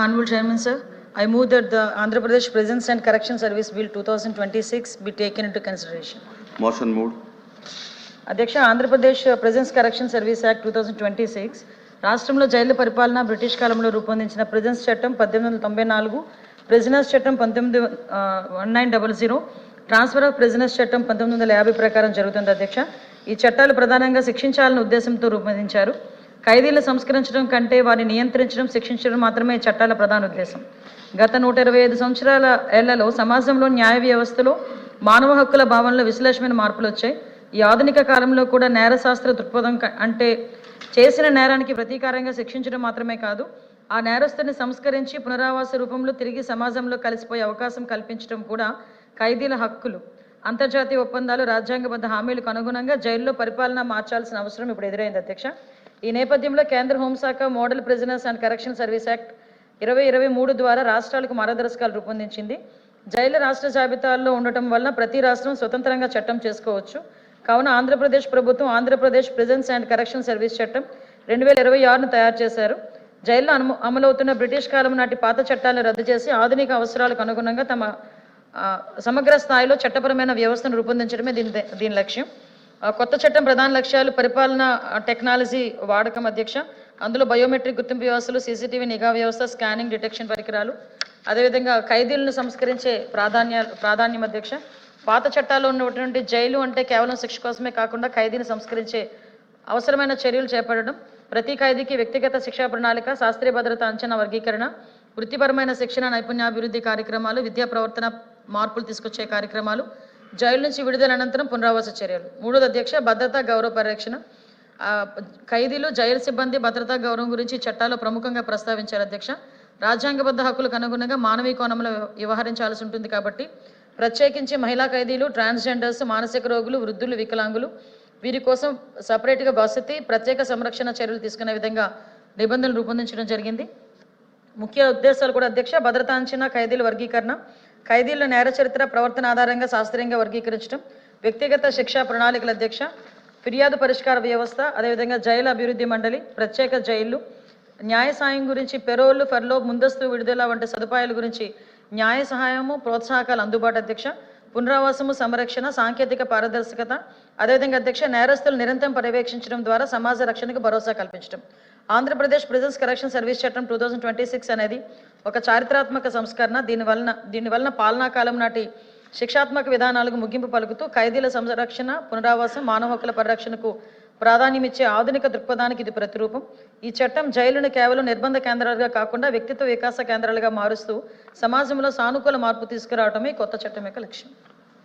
Honorable Chairman, sir, I move that the Andhra Pradesh Prisons and Correction Service Bill 2026 be taken into consideration. Motion moved. అధ్యక్ష Andhra Pradesh prisons correction service act 2026 రాష్ట్రంలో జైళ్ల పరిపాలన British కాలంలో రూపొందించిన prisons చట్టం 1894, prisoners చట్టం 1900, transfer of prisoners చట్టం 1950 ప్రకారం జరుగుతుంది. అధ్యక్ష, ఈ చట్టాలు ప్రధానంగా శిక్షించాలనే ఉద్దేశంతో రూపొందించారు. ఖైదీలను సంస్కరించడం కంటే వారిని నియంత్రించడం, శిక్షించడం మాత్రమే ఈ చట్టాల ప్రధాన ఉద్దేశం. గత 125 సంవత్సరాల ఏళ్లలో సమాజంలో న్యాయ వ్యవస్థలో మానవ హక్కుల భావనలో విశ్లేషమైన మార్పులు వచ్చాయి. ఈ ఆధునిక కాలంలో కూడా నేరశాస్త్ర దృక్పథం అంటే చేసిన నేరానికి ప్రతీకారంగా శిక్షించడం మాత్రమే కాదు, ఆ నేరస్తుని సంస్కరించి పునరావాస రూపంలో తిరిగి సమాజంలో కలిసిపోయే అవకాశం కల్పించడం కూడా ఖైదీల హక్కులు. అంతర్జాతీయ ఒప్పందాలు, రాజ్యాంగబద్ధ హామీలకు అనుగుణంగా జైల్లో పరిపాలన మార్చాల్సిన అవసరం ఇప్పుడు ఎదురైంది. అధ్యక్ష, ఈ నేపథ్యంలో కేంద్ర హోంశాఖ model prisoners and correction service act 2023 ద్వారా రాష్ట్రాలకు మార్గదర్శకాలు రూపొందించింది. జైలు రాష్ట్ర జాబితాల్లో ఉండటం వలన ప్రతి రాష్ట్రం స్వతంత్రంగా చట్టం చేసుకోవచ్చు. కావున ఆంధ్రప్రదేశ్ ప్రభుత్వం Andhra Pradesh prisons and correction service చట్టం 2026ను తయారు చేశారు. జైల్లో అమలవుతున్న బ్రిటిష్ కాలం నాటి పాత చట్టాలను రద్దు చేసి ఆధునిక అవసరాలకు అనుగుణంగా తమ సమగ్ర స్థాయిలో చట్టపరమైన వ్యవస్థను రూపొందించడమే దీని లక్ష్యం. కొత్త చట్టం ప్రధాన లక్ష్యాలు: పరిపాలన టెక్నాలజీ వాడకం. అధ్యక్ష, అందులో బయోమెట్రిక్ గుర్తింపు వ్యవస్థలు, సీసీటీవీ నిఘా వ్యవస్థ, స్కానింగ్ డిటెక్షన్ పరికరాలు, అదేవిధంగా ఖైదీలను సంస్కరించే ప్రాధాన్యం. అధ్యక్ష, పాత చట్టాల్లో ఉన్నటువంటి జైలు అంటే కేవలం శిక్ష కోసమే కాకుండా ఖైదీని సంస్కరించే అవసరమైన చర్యలు చేపట్టడం, ప్రతి ఖైదీకి వ్యక్తిగత శిక్షా ప్రణాళిక, శాస్త్రీయ భద్రత అంచనా వర్గీకరణ, వృత్తిపరమైన శిక్షణ, నైపుణ్యాభివృద్ధి కార్యక్రమాలు, విద్యా ప్రవర్తన మార్పులు తీసుకొచ్చే కార్యక్రమాలు, జైలు నుంచి విడుదల అనంతరం పునరావాస చర్యలు. మూడోది అధ్యక్ష, భద్రతా గౌరవ పరిరక్షణ. ఖైదీలు, జైలు సిబ్బంది భద్రతా గౌరవం గురించి చట్టాల్లో ప్రముఖంగా ప్రస్తావించారు. అధ్యక్ష, రాజ్యాంగబద్ధ హక్కులకు అనుగుణంగా మానవీయ కోణంలో వ్యవహరించాల్సి ఉంటుంది కాబట్టి ప్రత్యేకించి మహిళా ఖైదీలు, ట్రాన్స్జెండర్స్, మానసిక రోగులు, వృద్ధులు, వికలాంగులు వీరి కోసం సపరేట్గా వసతి, ప్రత్యేక సంరక్షణ చర్యలు తీసుకునే విధంగా నిబంధనలు రూపొందించడం జరిగింది. ముఖ్య ఉద్దేశాలు కూడా అధ్యక్ష: భద్రతా అంచనా, ఖైదీల వర్గీకరణ, ఖైదీల నేర చరిత్ర, ప్రవర్తన ఆధారంగా శాస్త్రీయంగా వర్గీకరించడం, వ్యక్తిగత శిక్షా ప్రణాళికల. అధ్యక్ష, ఫిర్యాదు పరిష్కార వ్యవస్థ, అదేవిధంగా జైలు అభివృద్ధి మండలి, ప్రత్యేక జైళ్లు, న్యాయ సాయం గురించి పెరోల్, ఫర్లో, ముందస్తు విడుదల వంటి సదుపాయాల గురించి న్యాయ సహాయము, ప్రోత్సాహకాలు అందుబాటు. అధ్యక్ష, పునరావాసము, సంరక్షణ, సాంకేతిక పారదర్శకత, అదేవిధంగా అధ్యక్ష నిరంతరం పర్యవేక్షించడం ద్వారా సమాజ రక్షణకు భరోసా కల్పించడం. ఆంధ్రప్రదేశ్ ప్రిజన్స్ కరెక్షన్ సర్వీస్ చట్టం 2026 అనేది ఒక చారిత్రాత్మక సంస్కరణ. దీనివలన పాలనా కాలం నాటి శిక్షాత్మక విధానాలకు ముగింపు పలుకుతూ ఖైదీల సంరక్షణ, పునరావాసం, మానవ హక్కుల పరిరక్షణకు ప్రాధాన్యమిచ్చే ఆధునిక దృక్పథానికి ఇది ప్రతిరూపం. ఈ చట్టం జైలును కేవలం నిర్బంధ కేంద్రాలుగా కాకుండా వ్యక్తిత్వ వికాస కేంద్రాలుగా మారుస్తూ సమాజంలో సానుకూల మార్పు తీసుకురావడమే కొత్త చట్టం యొక్క లక్ష్యం.